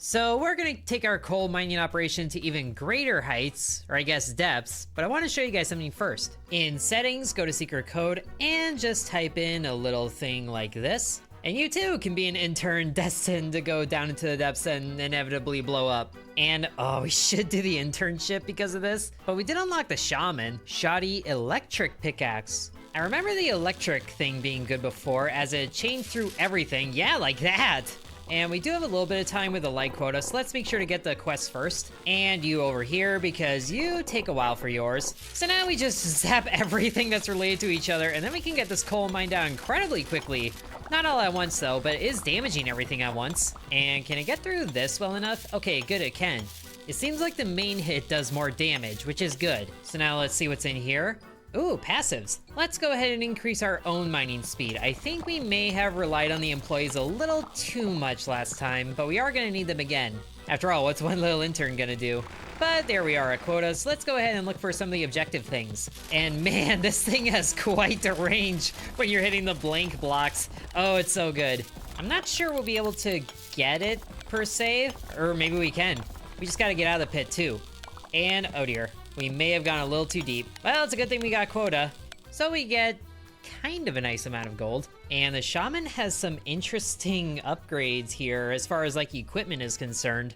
So we're gonna take our coal mining operation to even greater heights, or I guess depths, but I wanna show you guys something first. In settings, go to secret code and just type in a little thing like this. And you too can be an intern destined to go down into the depths and inevitably blow up. And oh, we should do the internship because of this, but we did unlock the shaman, shoddy electric pickaxe. I remember the electric thing being good before as it changed through everything. Yeah, like that. And we do have a little bit of time with the light quota, so let's make sure to get the quest first. And you over here, because you take a while for yours. So now we just zap everything that's related to each other, and then we can get this coal mined down incredibly quickly. Not all at once though, but it is damaging everything at once. And can it get through this well enough? Okay, good, it can. It seems like the main hit does more damage, which is good. So now let's see what's in here. Ooh, passives. Let's go ahead and increase our own mining speed. I think we may have relied on the employees a little too much last time, but we are gonna need them again. After all, what's one little intern gonna do? But there we are at quotas. Let's go ahead and look for some of the objective things. And man, this thing has quite the range when you're hitting the blank blocks. Oh, it's so good. I'm not sure we'll be able to get it per se, or maybe we can. We just gotta get out of the pit too. And oh dear. We may have gone a little too deep. Well, it's a good thing we got quota. So we get kind of a nice amount of gold. And the shaman has some interesting upgrades here as far as like equipment is concerned.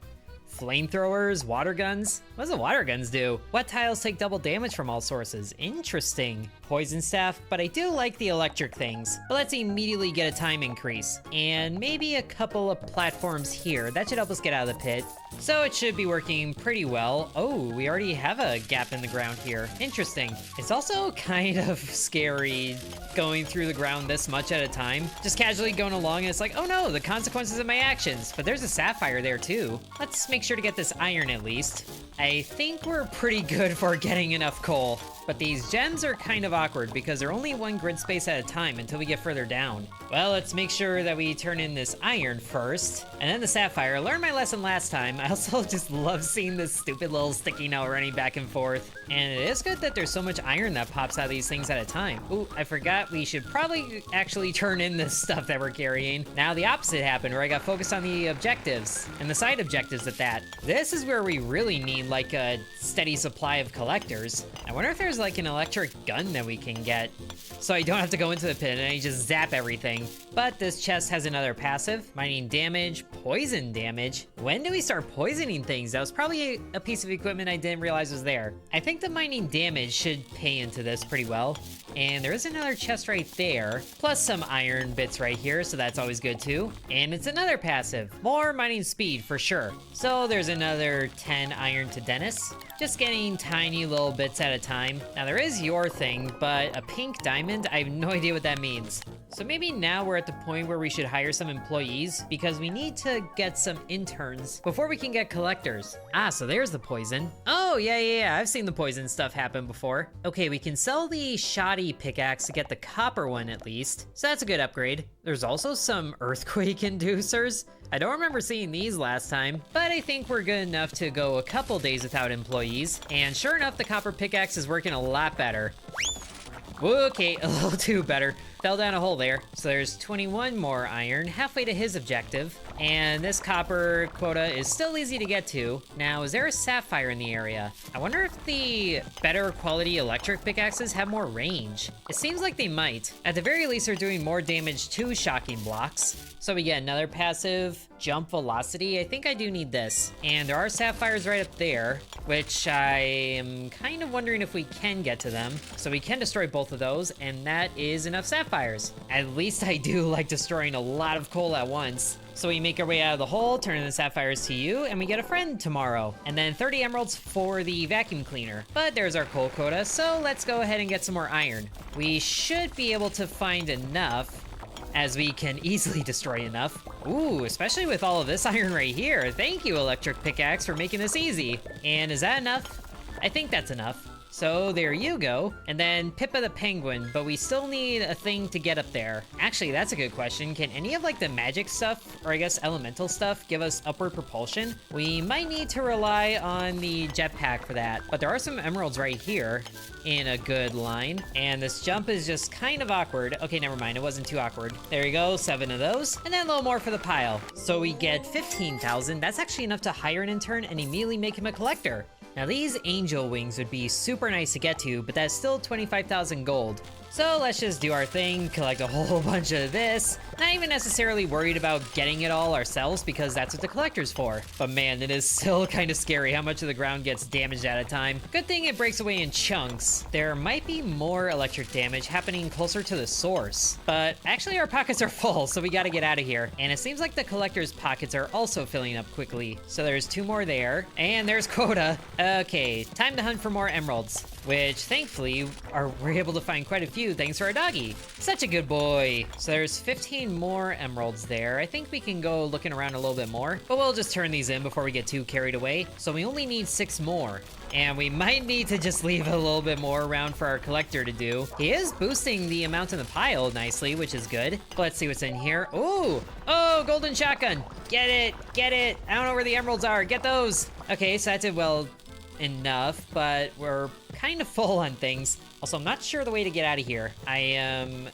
Flamethrowers, water guns. What does the water guns do? What tiles take double damage from all sources? Interesting. Poison staff, but I do like the electric things. But let's immediately get a time increase. And maybe a couple of platforms here. That should help us get out of the pit. So it should be working pretty well. Oh, we already have a gap in the ground here. Interesting. It's also kind of scary going through the ground this much at a time. Just casually going along and it's like, oh no, the consequences of my actions. But there's a sapphire there too. Let's make sure to get this iron at least. I think we're pretty good for getting enough coal. But these gems are kind of awkward because they're only one grid space at a time until we get further down. Well, let's make sure that we turn in this iron first, and then the sapphire. I learned my lesson last time. I also just love seeing this stupid little sticky note running back and forth. And it is good that there's so much iron that pops out of these things at a time. Ooh, I forgot we should probably actually turn in this stuff that we're carrying. Now the opposite happened where I got focused on the objectives, and the side objectives at that. This is where we really need like a steady supply of collectors. I wonder if there's like an electric gun that we can get so I don't have to go into the pit and I just zap everything. But this chest has another passive, mining damage, poison damage. When do we start poisoning things? That was probably a piece of equipment I didn't realize was there. I think the mining damage should pay into this pretty well. And there is another chest right there, plus some iron bits right here, so that's always good too. And it's another passive, more mining speed for sure. So there's another 10 iron to Dennis, just getting tiny little bits at a time. Now there is your thing, but a pink diamond, I have no idea what that means. So maybe now we're at the point where we should hire some employees because we need to get some interns before we can get collectors. Ah, so there's the poison. Oh, yeah, I've seen the poison stuff happen before. Okay, we can sell the shoddy pickaxe to get the copper one at least. So that's a good upgrade. There's also some earthquake inducers. I don't remember seeing these last time, but I think we're good enough to go a couple days without employees. And sure enough, the copper pickaxe is working a lot better. Okay, a little too better. Fell down a hole there. So there's 21 more iron, halfway to his objective. And this copper quota is still easy to get to. Now, is there a sapphire in the area? I wonder if the better quality electric pickaxes have more range. It seems like they might. At the very least, they're doing more damage to shocking blocks. So we get another passive, jump velocity. I think I do need this. And there are sapphires right up there, which I am kind of wondering if we can get to them. So we can destroy both of those, and that is enough sapphires. At least I do like destroying a lot of coal at once. So we make our way out of the hole, turn in the sapphires to you, and we get a friend tomorrow. And then 30 emeralds for the vacuum cleaner. But there's our coal quota, so let's go ahead and get some more iron. We should be able to find enough, as we can easily destroy enough. Ooh, especially with all of this iron right here. Thank you, electric pickaxe, for making this easy. And is that enough? I think that's enough. So there you go. And then Pippa the penguin, but we still need a thing to get up there. Actually, that's a good question. Can any of like the magic stuff, or I guess elemental stuff, give us upward propulsion? We might need to rely on the jetpack for that, but there are some emeralds right here in a good line. And this jump is just kind of awkward. Okay, never mind. It wasn't too awkward. There you go. 7 of those. And then a little more for the pile. So we get 15,000. That's actually enough to hire an intern and immediately make him a collector. Now these angel wings would be super nice to get to, but that's still 25,000 gold. So let's just do our thing, collect a whole bunch of this. Not even necessarily worried about getting it all ourselves because that's what the collector's for. But man, it is still kind of scary how much of the ground gets damaged at a time. Good thing it breaks away in chunks. There might be more electric damage happening closer to the source. But actually our pockets are full, so we gotta get out of here. And it seems like the collector's pockets are also filling up quickly. So there's 2 more there. And there's quota. Okay, time to hunt for more emeralds. Which thankfully we're able to find quite a few thanks to our doggy. Such a good boy. So there's 15 more emeralds there. I think we can go looking around a little bit more, but we'll just turn these in before we get too carried away. So we only need 6 more. And we might need to just leave a little bit more around for our collector to do. He is boosting the amount in the pile nicely, which is good. Let's see what's in here. Ooh, oh, golden shotgun. Get it, get it. I don't know where the emeralds are. Get those. Okay, so that did well enough, but we're kind of full on things. Also, I'm not sure the way to get out of here. I am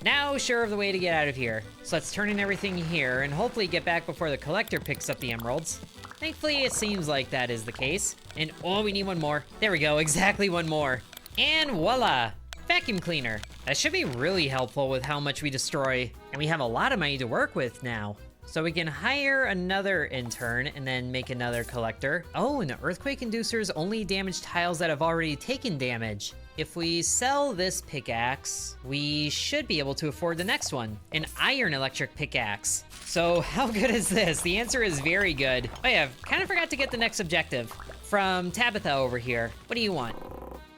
now sure of the way to get out of here. So let's turn in everything here and hopefully get back before the collector picks up the emeralds. Thankfully, it seems like that is the case. And oh, we need 1 more. There we go, exactly 1 more. And voila, vacuum cleaner. That should be really helpful with how much we destroy. And we have a lot of money to work with now. So we can hire another intern and then make another collector. Oh, and the earthquake inducers only damage tiles that have already taken damage. If we sell this pickaxe, we should be able to afford the next one, an iron electric pickaxe. So how good is this? The answer is very good. Oh yeah, kind of forgot to get the next objective from Tabitha over here. What do you want?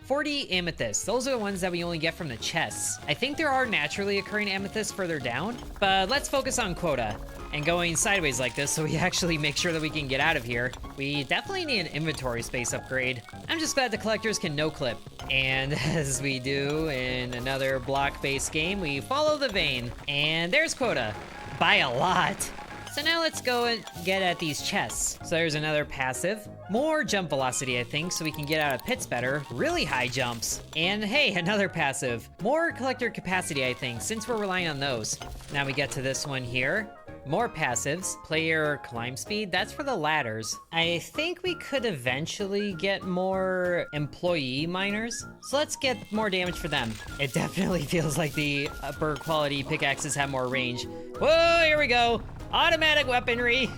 40 amethysts. Those are the ones that we only get from the chests. I think there are naturally occurring amethysts further down, but let's focus on quota and going sideways like this so we actually make sure that we can get out of here. We definitely need an inventory space upgrade. I'm just glad the collectors can no-clip. And as we do in another block-based game, we follow the vein. And there's quota. By a lot. So now let's go and get at these chests. So there's another passive. More jump velocity, I think, so we can get out of pits better. Really high jumps. And hey, another passive. More collector capacity, I think, since we're relying on those. Now we get to this one here. More passives. Player climb speed. That's for the ladders. I think we could eventually get more employee miners. So let's get more damage for them. It definitely feels like the upper quality pickaxes have more range. Whoa, here we go. Automatic weaponry.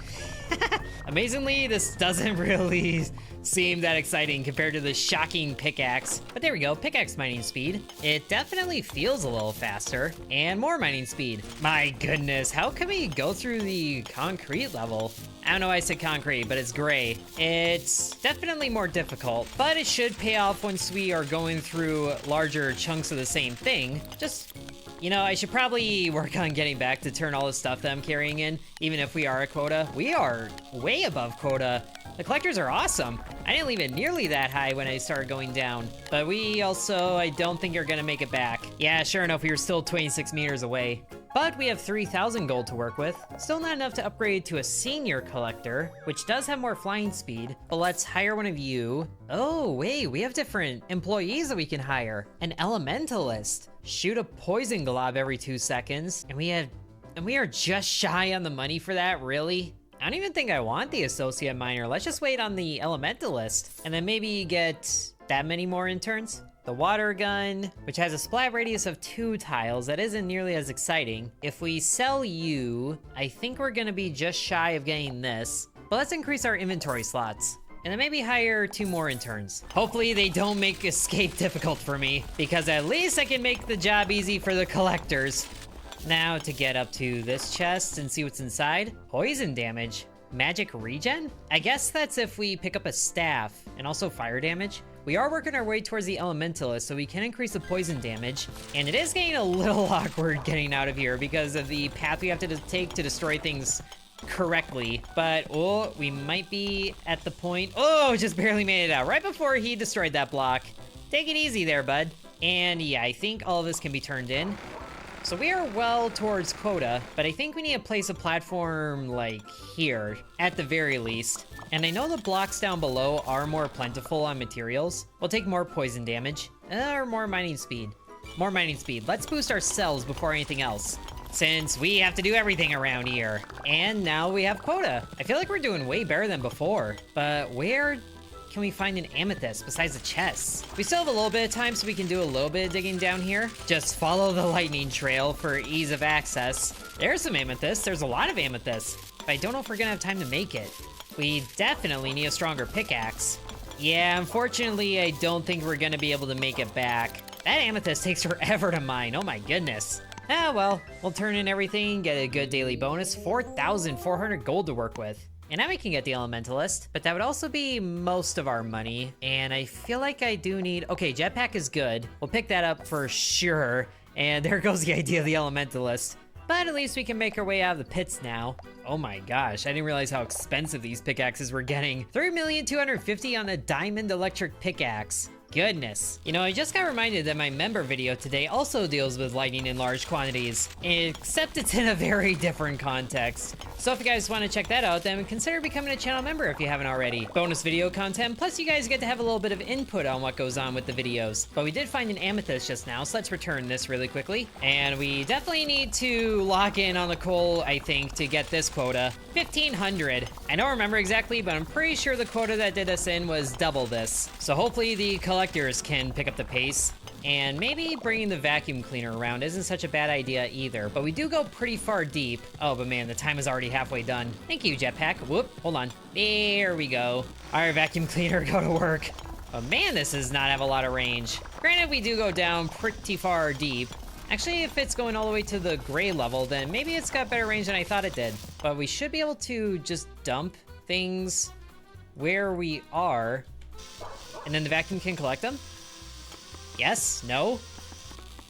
Amazingly, this doesn't really seem that exciting compared to the shocking pickaxe. But there we go, pickaxe mining speed. It definitely feels a little faster. And more mining speed. My goodness, how can we go through the concrete level? I don't know why I said concrete, but it's gray. It's definitely more difficult, but it should pay off once we are going through larger chunks of the same thing. Just, you know, I should probably work on getting back to turn all the stuff that I'm carrying in, even if we are at quota. We are way above quota. The collectors are awesome. I didn't leave it nearly that high when I started going down, but we also, I don't think are gonna make it back. Yeah, sure enough, we were still 26 meters away. But we have 3,000 gold to work with. Still not enough to upgrade to a senior collector, which does have more flying speed, but let's hire one of you. Oh, wait, we have different employees that we can hire. An elementalist. Shoot a poison glob every 2 seconds, and we are just shy on the money for that, really? I don't even think I want the associate miner. Let's just wait on the elementalist, and then maybe get that many more interns. The water gun, which has a splat radius of 2 tiles, that isn't nearly as exciting. If we sell you, I think we're gonna be just shy of getting this, but let's increase our inventory slots. And then maybe hire 2 more interns. Hopefully they don't make escape difficult for me, because at least I can make the job easy for the collectors. Now to get up to this chest and see what's inside. Poison damage. Magic regen? I guess that's if we pick up a staff, and also fire damage. We are working our way towards the elementalist, so we can increase the poison damage. And it is getting a little awkward getting out of here because of the path we have to take to destroy things correctly. But, oh, we might be at the point. Oh, just barely made it out right before he destroyed that block. Take it easy there, bud. And yeah, I think all of this can be turned in. So we are well towards quota, but I think we need to place a platform like here, at the very least. And I know the blocks down below are more plentiful on materials. We'll take more poison damage, or more mining speed. More mining speed. Let's boost our cells before anything else, since we have to do everything around here. And now we have quota. I feel like we're doing way better than before, but where can we find an amethyst besides the chests? We still have a little bit of time, so we can do a little bit of digging down here. Just follow the lightning trail for ease of access. There's some amethysts. There's a lot of amethysts, but I don't know if we're gonna have time to make it. We definitely need a stronger pickaxe. Yeah, unfortunately, I don't think we're gonna be able to make it back. That amethyst takes forever to mine. Oh my goodness. Ah, well, we'll turn in everything, get a good daily bonus, 4,400 gold to work with. And now we can get the elementalist, but that would also be most of our money. And I feel like I do need, okay, jetpack is good. We'll pick that up for sure. And there goes the idea of the elementalist. But at least we can make our way out of the pits now. Oh my gosh, I didn't realize how expensive these pickaxes were getting. 3,250,000 on a diamond electric pickaxe. Goodness. You know, I just got reminded that my member video today also deals with lightning in large quantities, except it's in a very different context. So if you guys want to check that out, then consider becoming a channel member if you haven't already. Bonus video content, plus you guys get to have a little bit of input on what goes on with the videos. But we did find an amethyst just now, so let's return this really quickly. And we definitely need to lock in on the coal, I think, to get this quota. 1,500. I don't remember exactly, but I'm pretty sure the quota that did us in was double this. So hopefully the collectors can pick up the pace. And maybe bringing the vacuum cleaner around isn't such a bad idea either, but we do go pretty far deep. Oh, but man, the time is already halfway done. Thank you, jetpack. Whoop, hold on. There we go. All right, vacuum cleaner, go to work. But man, this does not have a lot of range. Granted, we do go down pretty far deep. Actually, if it's going all the way to the gray level, then maybe it's got better range than I thought it did. But we should be able to just dump things where we are, and then the vacuum can collect them? Yes? No?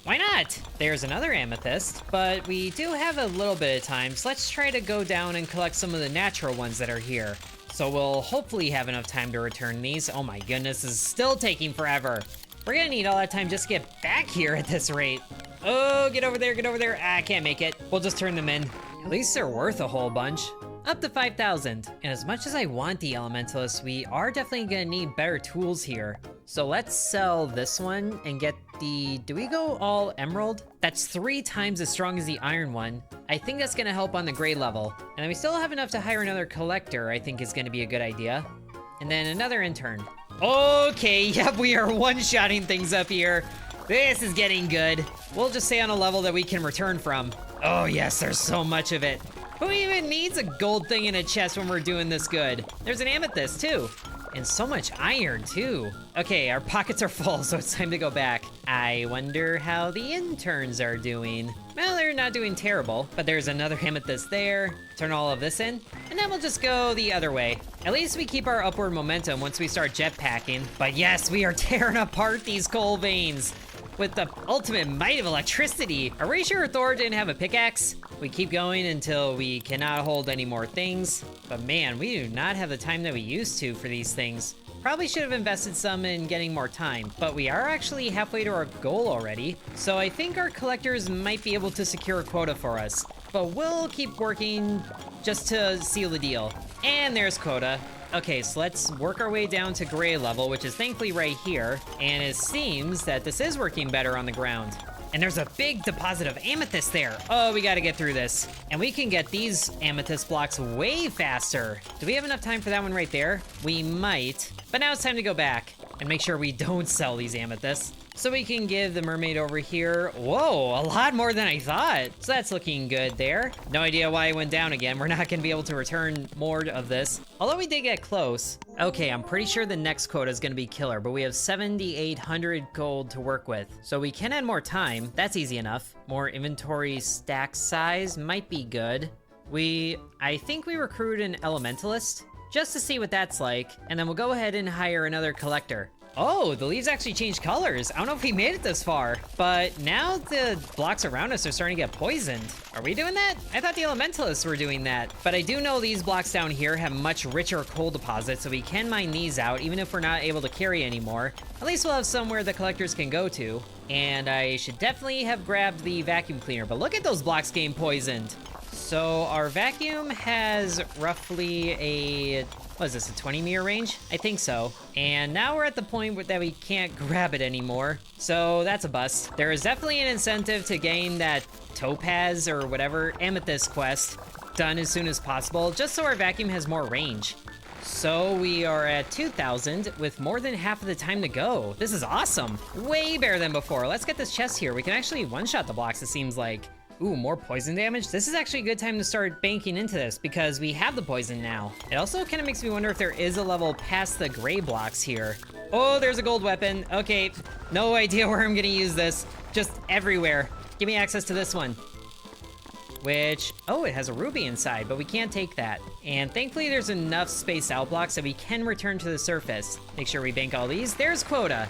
Why not? There's another amethyst, but we do have a little bit of time, so let's try to go down and collect some of the natural ones that are here. So we'll hopefully have enough time to return these. Oh my goodness, this is still taking forever. We're gonna need all that time just to get back here at this rate. Oh, get over there, get over there. Ah, I can't make it. We'll just turn them in. At least they're worth a whole bunch. Up to 5,000. And as much as I want the elementalist, we are definitely gonna need better tools here. So let's sell this one and get the, do we go all emerald? That's 3 times as strong as the iron one. I think that's gonna help on the gray level. And then we still have enough to hire another collector, I think is gonna be a good idea. And then another intern. Okay, yep, we are one-shotting things up here. This is getting good. We'll just stay on a level that we can return from. Oh yes, there's so much of it. Who even needs a gold thing in a chest when we're doing this good? There's an amethyst too. And so much iron too. Okay, our pockets are full, so it's time to go back. I wonder how the interns are doing. Well, they're not doing terrible, but there's another amethyst there. Turn all of this in, and then we'll just go the other way. At least we keep our upward momentum once we start jetpacking. But yes, we are tearing apart these coal veins with the ultimate might of electricity. Are we sure Thor didn't have a pickaxe? We keep going until we cannot hold any more things. But man, we do not have the time that we used to for these things. Probably should have invested some in getting more time, but we are actually halfway to our goal already. So I think our collectors might be able to secure a quota for us, but we'll keep working just to seal the deal. And there's quota. Okay, so let's work our way down to gray level, which is thankfully right here. And it seems that this is working better on the ground. And there's a big deposit of amethyst there. Oh, we gotta get through this. And we can get these amethyst blocks way faster. Do we have enough time for that one right there? We might. But now it's time to go back and make sure we don't sell these amethysts. So we can give the mermaid over here, whoa, a lot more than I thought. So that's looking good there. No idea why it went down again. We're not gonna be able to return more of this. Although we did get close. Okay, I'm pretty sure the next quota is gonna be killer, but we have 7,800 gold to work with. So we can add more time, that's easy enough. More inventory stack size might be good. I think we recruit an elementalist just to see what that's like, and then we'll go ahead and hire another collector. Oh, the leaves actually changed colors. I don't know if we made it this far, but now the blocks around us are starting to get poisoned. Are we doing that? I thought the elementalists were doing that, but I do know these blocks down here have much richer coal deposits, so we can mine these out even if we're not able to carry anymore. At least we'll have somewhere the collectors can go to. And I should definitely have grabbed the vacuum cleaner, but look at those blocks getting poisoned. So our vacuum has roughly a, what is this, a 20-meter range? I think so. And now we're at the point that we can't grab it anymore. So that's a bust. There is definitely an incentive to gain that topaz or whatever amethyst quest done as soon as possible, just so our vacuum has more range. So we are at 2,000 with more than half of the time to go. This is awesome. Way better than before. Let's get this chest here. We can actually one-shot the blocks, it seems like. Ooh, more poison damage? This is actually a good time to start banking into this because we have the poison now. It also kind of makes me wonder if there is a level past the gray blocks here. Oh, there's a gold weapon. Okay, no idea where I'm gonna use this. Just everywhere. Give me access to this one. Which, oh, it has a ruby inside, but we can't take that. And thankfully there's enough spaced out blocks that we can return to the surface. Make sure we bank all these. There's quota.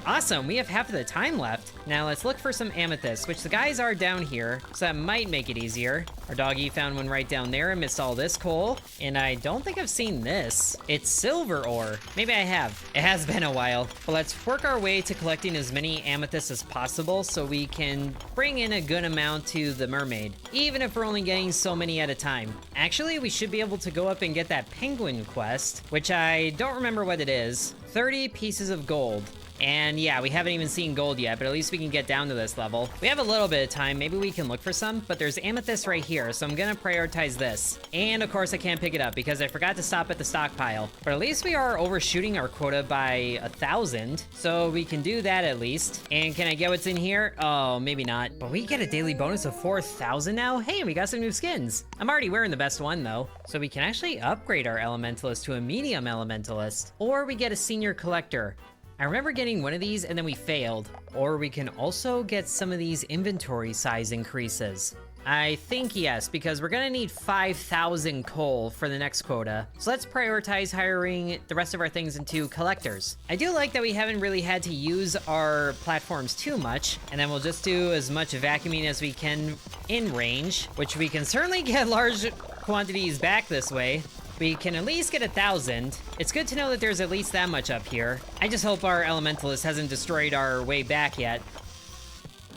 Awesome, we have half of the time left. Now let's look for some amethysts, which the guys are down here, so that might make it easier. Our doggy found one right down there amidst all this coal, and I don't think I've seen this. It's silver ore. Maybe I have. It has been a while. But let's work our way to collecting as many amethysts as possible so we can bring in a good amount to the mermaid, even if we're only getting so many at a time. Actually, we should be able to go up and get that penguin quest, which I don't remember what it is. 30 pieces of gold. And yeah, we haven't even seen gold yet, but at least we can get down to this level. We have a little bit of time, maybe we can look for some, but there's amethyst right here, so I'm gonna prioritize this. And of course I can't pick it up because I forgot to stop at the stockpile. But at least we are overshooting our quota by 1,000, so we can do that at least. And can I get what's in here? Oh, maybe not. But we get a daily bonus of 4,000 now? Hey, we got some new skins. I'm already wearing the best one though. So we can actually upgrade our elementalist to a medium elementalist, or we get a senior collector. I remember getting one of these and then we failed. Or we can also get some of these inventory size increases. I think yes, because we're gonna need 5,000 coal for the next quota. So let's prioritize hiring the rest of our things into collectors. I do like that we haven't really had to use our platforms too much, and then we'll just do as much vacuuming as we can in range, which we can certainly get large quantities back this way. We can at least get 1,000. It's good to know that there's at least that much up here. I just hope our elementalist hasn't destroyed our way back yet.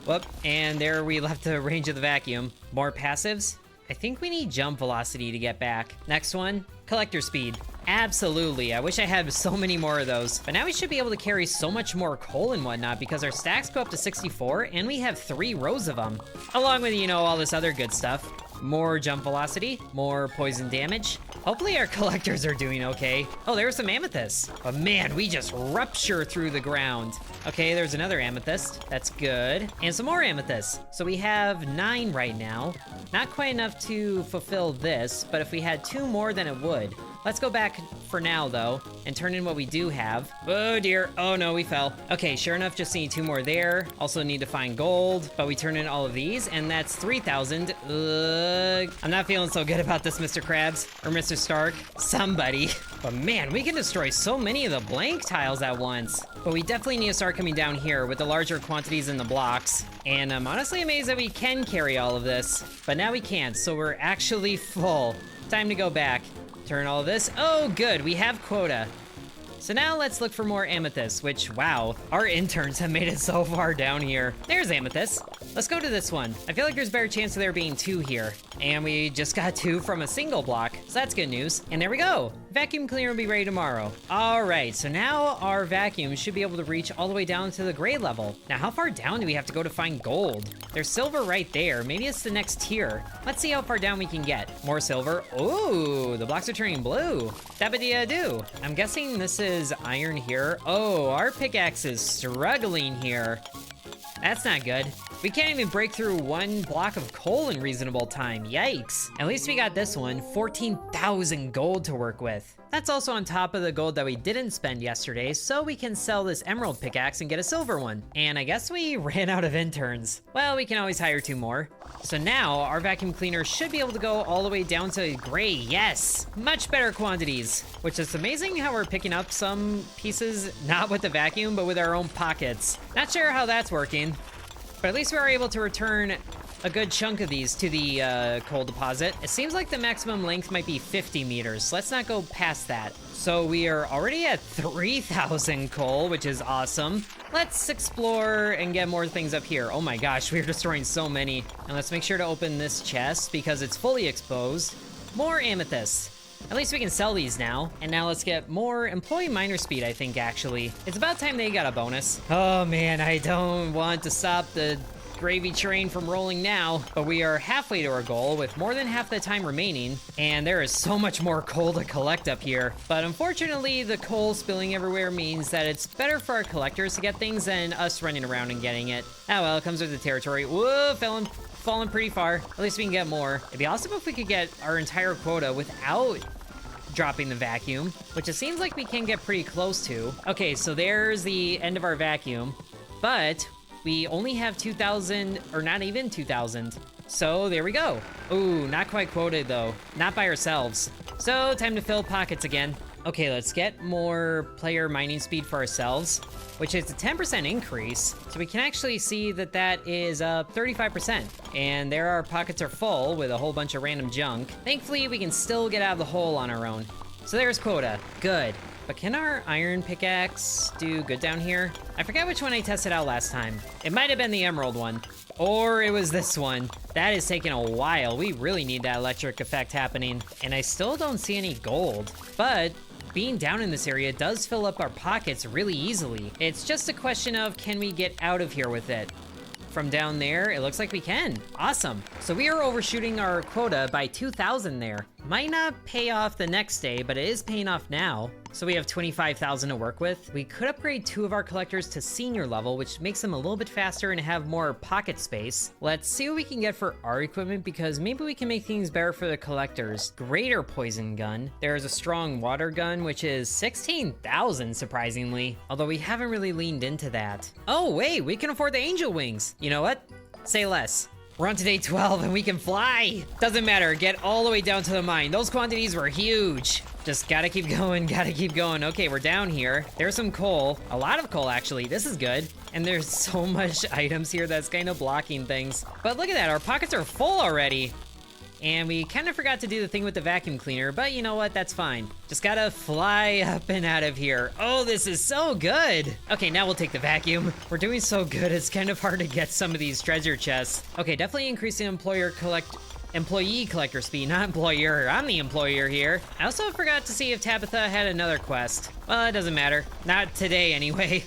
Whoop, and there we left the range of the vacuum. More passives? I think we need jump velocity to get back. Next one, collector speed. Absolutely, I wish I had so many more of those. But now we should be able to carry so much more coal and whatnot because our stacks go up to 64 and we have 3 rows of them. Along with, you know, all this other good stuff. More jump velocity, more poison damage. Hopefully our collectors are doing okay. Oh, there's some amethysts. But man, we just rupture through the ground. Okay, there's another amethyst. That's good. And some more amethysts. So we have 9 right now. Not quite enough to fulfill this, but if we had 2 more, then it would. Let's go back for now, though, and turn in what we do have. Oh, dear. Oh, no, we fell. Okay, sure enough, just need 2 more there. Also need to find gold, but we turn in all of these, and that's 3,000. I'm not feeling so good about this, Mr. Krabs, or Mr. Stark. Somebody. But man, we can destroy so many of the blank tiles at once. But we definitely need to start coming down here with the larger quantities in the blocks. And I'm honestly amazed that we can carry all of this, but now we can't, so we're actually full. Time to go back. Turn all of this. Oh, good, we have quota. So now let's look for more amethysts, which, wow, our interns have made it so far down here. There's amethyst. Let's go to this one. I feel like there's a better chance of there being 2 here. And we just got 2 from a single block, so that's good news. And there we go. Vacuum cleaner will be ready tomorrow. All right, so now our vacuum should be able to reach all the way down to the gray level. Now, how far down do we have to go to find gold? There's silver right there. Maybe it's the next tier. Let's see how far down we can get. More silver. Ooh, the blocks are turning blue. Dabba-dee-do. I'm guessing this is iron here. Oh, our pickaxe is struggling here. That's not good. We can't even break through 1 block of coal in reasonable time. Yikes. At least we got this one, 14,000 gold to work with. That's also on top of the gold that we didn't spend yesterday, so we can sell this emerald pickaxe and get a silver one. And I guess we ran out of interns. Well, we can always hire 2 more. So now our vacuum cleaner should be able to go all the way down to gray. Yes, much better quantities, which is amazing how we're picking up some pieces, not with the vacuum, but with our own pockets. Not sure how that's working, but at least we were able to return a good chunk of these to the coal deposit. It seems like the maximum length might be 50 meters. Let's not go past that. So we are already at 3,000 coal, which is awesome. Let's explore and get more things up here. Oh my gosh, we're destroying so many. And let's make sure to open this chest because it's fully exposed. More amethyst. At least we can sell these now. And now let's get more employee miner speed, I think, actually. It's about time they got a bonus. Oh man, I don't want to stop the gravy train from rolling now, but we are halfway to our goal with more than half the time remaining, and there is so much more coal to collect up here. But unfortunately, the coal spilling everywhere means that it's better for our collectors to get things than us running around and getting it. Oh well, it comes with the territory. Whoa, falling pretty far. At least we can get more. It'd be awesome if we could get our entire quota without dropping the vacuum, which it seems like we can get pretty close to. Okay, so there's the end of our vacuum, but we only have 2,000, or not even 2,000. So there we go. Ooh, not quite quoted though. Not by ourselves. So time to fill pockets again. Okay, let's get more player mining speed for ourselves, which is a 10% increase. So we can actually see that that is 35%. And there our pockets are full with a whole bunch of random junk. Thankfully, we can still get out of the hole on our own. So there's quota. Good. But can our iron pickaxe do good down here? I forget which one I tested out last time. It might have been the emerald one, or it was this one. That is taking a while. We really need that electric effect happening. And I still don't see any gold, but being down in this area does fill up our pockets really easily. It's just a question of, can we get out of here with it? From down there, it looks like we can. Awesome. So we are overshooting our quota by 2,000 there. Might not pay off the next day, but it is paying off now. So we have 25,000 to work with. We could upgrade 2 of our collectors to senior level, which makes them a little bit faster and have more pocket space. Let's see what we can get for our equipment, because maybe we can make things better for the collectors. Greater poison gun. There's a strong water gun, which is 16,000 surprisingly, although we haven't really leaned into that. Oh wait, we can afford the angel wings. You know what? Say less. We're on to day 12 and we can fly. Doesn't matter, get all the way down to the mine. Those quantities were huge. Just gotta keep going, gotta keep going. Okay, we're down here. There's some coal, a lot of coal actually. This is good. And there's so much items here that's kind of blocking things. But look at that, our pockets are full already. And we kind of forgot to do the thing with the vacuum cleaner, but you know what, that's fine. Just gotta fly up and out of here. Oh, this is so good. Okay, now we'll take the vacuum. We're doing so good, it's kind of hard to get some of these treasure chests. Okay, definitely increasing employee collector speed, not employer. I'm the employer here. I also forgot to see if Tabitha had another quest. Well, it doesn't matter. Not today, anyway.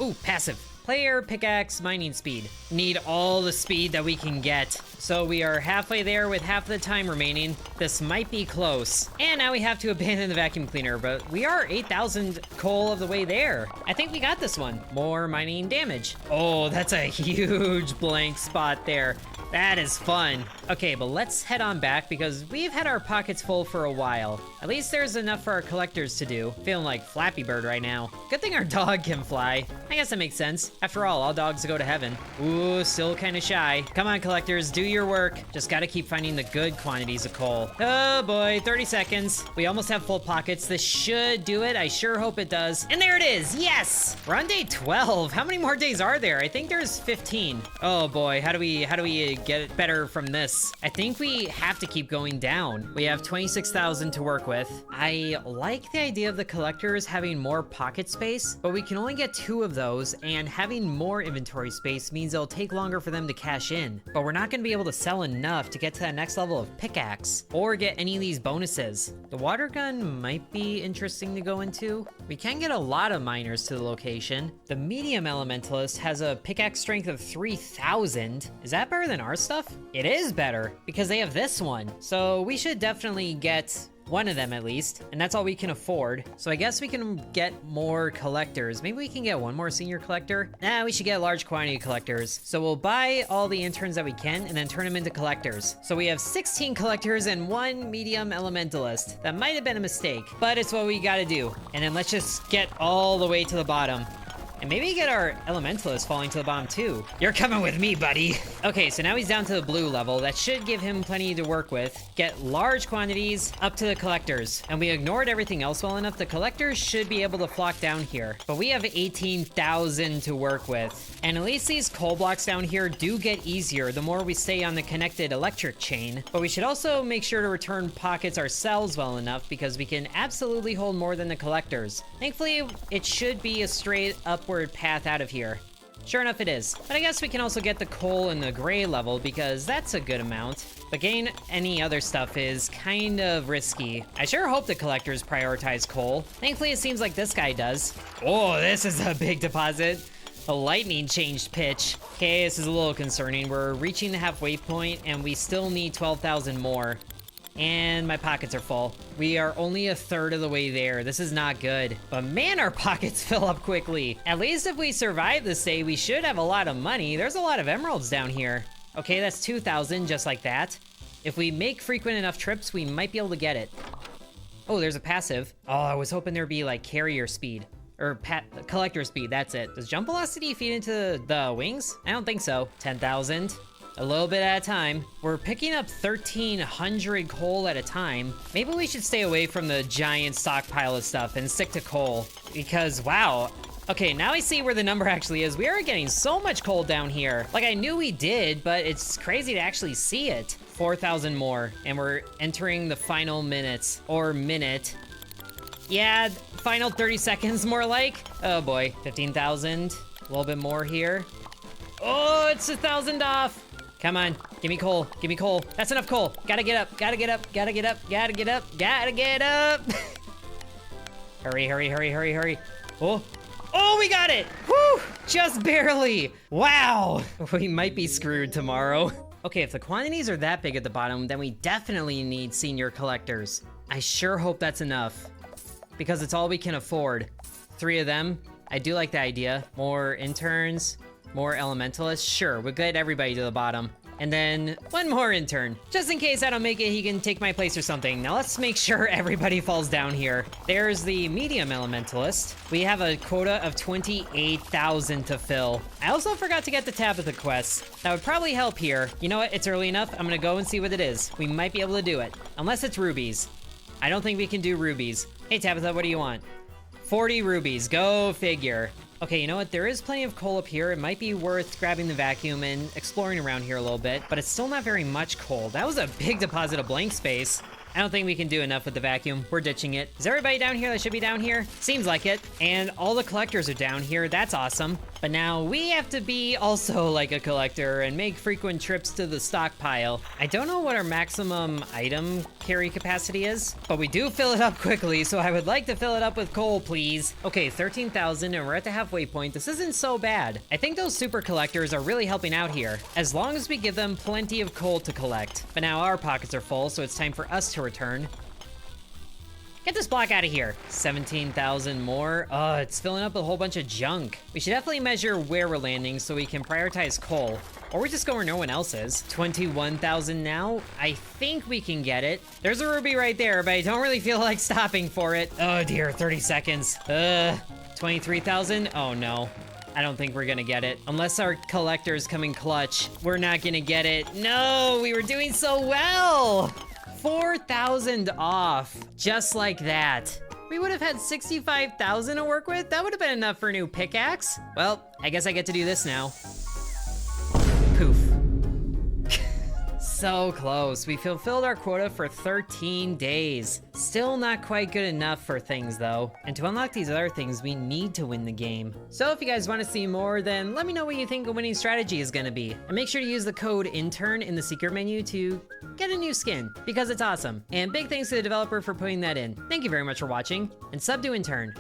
Ooh, passive. Player pickaxe mining speed. Need all the speed that we can get. So we are halfway there with half the time remaining. This might be close. And now we have to abandon the vacuum cleaner, but we are 8,000 coal of the way there. I think we got this one. More mining damage. Oh, that's a huge blank spot there. That is fun. Okay, but let's head on back because we've had our pockets full for a while. At least there's enough for our collectors to do. Feeling like Flappy Bird right now. Good thing our dog can fly. I guess that makes sense. After all dogs go to heaven. Ooh, still kind of shy. Come on, collectors, do your work. Just gotta keep finding the good quantities of coal. Oh boy, 30 seconds. We almost have full pockets. This should do it. I sure hope it does. And there it is, yes! We're on day 12. How many more days are there? I think there's 15. Oh boy, how do we get it better from this? I think we have to keep going down. We have 26,000 to work with. I like the idea of the collectors having more pocket space, but we can only get 2 of those, and having more inventory space means it'll take longer for them to cash in. But we're not gonna be able to sell enough to get to that next level of pickaxe, or get any of these bonuses. The water gun might be interesting to go into. We can get a lot of miners to the location. The medium elementalist has a pickaxe strength of 3,000. Is that better than our stuff? It is better, because they have this one. So we should definitely get one of them at least, and that's all we can afford. So I guess we can get more collectors. Maybe we can get one more senior collector. Nah, we should get a large quantity of collectors. So we'll buy all the interns that we can and then turn them into collectors. So we have 16 collectors and 1 medium elementalist. That might have been a mistake, but it's what we gotta do. And then let's just get all the way to the bottom. And maybe get our elementalist falling to the bottom too. You're coming with me, buddy. Okay, so now he's down to the blue level. That should give him plenty to work with. Get large quantities up to the collectors. And we ignored everything else well enough. The collectors should be able to flock down here. But we have 18,000 to work with. And at least these coal blocks down here do get easier the more we stay on the connected electric chain. But we should also make sure to return pockets ourselves well enough because we can absolutely hold more than the collectors. Thankfully, it should be a straight upward path out of here. Sure enough it is. But I guess we can also get the coal in the gray level because that's a good amount. But getting any other stuff is kind of risky. I sure hope the collectors prioritize coal. Thankfully it seems like this guy does. Oh, this is a big deposit. The lightning changed pitch. Okay, this is a little concerning. We're reaching the halfway point and we still need 12,000 more. And my pockets are full. We are only a third of the way there. This is not good. But man, our pockets fill up quickly. At least if we survive this day, we should have a lot of money. There's a lot of emeralds down here. Okay, that's 2,000 just like that. If we make frequent enough trips, we might be able to get it. Oh, there's a passive. Oh, I was hoping there'd be like carrier speed. Or collector speed, that's it. Does jump velocity feed into the wings? I don't think so. 10,000. A little bit at a time. We're picking up 1,300 coal at a time. Maybe we should stay away from the giant stockpile of stuff and stick to coal. Because, wow. Okay, now I see where the number actually is. We are getting so much coal down here. Like, I knew we did, but it's crazy to actually see it. 4,000 more, and we're entering the final minutes. Or minute. Yeah, final 30 seconds more like. Oh boy, 15,000. A little bit more here. Oh, it's 1,000 off. Come on, give me coal, give me coal. That's enough coal. Gotta get up, gotta get up, gotta get up, gotta get up, gotta get up. Hurry, hurry, hurry, hurry, hurry. Oh, oh, we got it. Woo, just barely. Wow, we might be screwed tomorrow. Okay, if the quantities are that big at the bottom, then we definitely need senior collectors. I sure hope that's enough because it's all we can afford. 3 of them. I do like the idea. More interns. More elementalists? Sure, we'll get everybody to the bottom. And then 1 more intern. Just in case I don't make it, he can take my place or something. Now let's make sure everybody falls down here. There's the medium elementalist. We have a quota of 28,000 to fill. I also forgot to get the Tabitha quest. That would probably help here. You know what? It's early enough. I'm gonna go and see what it is. We might be able to do it. Unless it's rubies. I don't think we can do rubies. Hey Tabitha, what do you want? 40 rubies. Go figure. Okay, you know what? There is plenty of coal up here. It might be worth grabbing the vacuum and exploring around here a little bit, but it's still not very much coal. That was a big deposit of blank space. I don't think we can do enough with the vacuum. We're ditching it. Is everybody down here that should be down here? Seems like it. And all the collectors are down here. That's awesome. But now we have to be also like a collector and make frequent trips to the stockpile. I don't know what our maximum item carry capacity is, but we do fill it up quickly, so I would like to fill it up with coal, please. Okay, 13,000 and we're at the halfway point. This isn't so bad. I think those super collectors are really helping out here, as long as we give them plenty of coal to collect. But now our pockets are full, so it's time for us to return. Get this block out of here. 17,000 more. Oh, it's filling up a whole bunch of junk. We should definitely measure where we're landing so we can prioritize coal. Or we just go where no one else is. 21,000 now. I think we can get it. There's a ruby right there, but I don't really feel like stopping for it. Oh dear, 30 seconds. 23,000. Oh no. I don't think we're gonna get it. Unless our collectors come in clutch, we're not gonna get it. No, we were doing so well. 4,000 off, just like that. We would have had 65,000 to work with. That would have been enough for a new pickaxe. Well, I guess I get to do this now. Poof. So close. We fulfilled our quota for 13 days. Still not quite good enough for things though. And to unlock these other things, we need to win the game. So if you guys want to see more, then let me know what you think a winning strategy is gonna be. And make sure to use the code INTERN in the secret menu to get a new skin, because it's awesome. And big thanks to the developer for putting that in. Thank you very much for watching, and sub to Intern.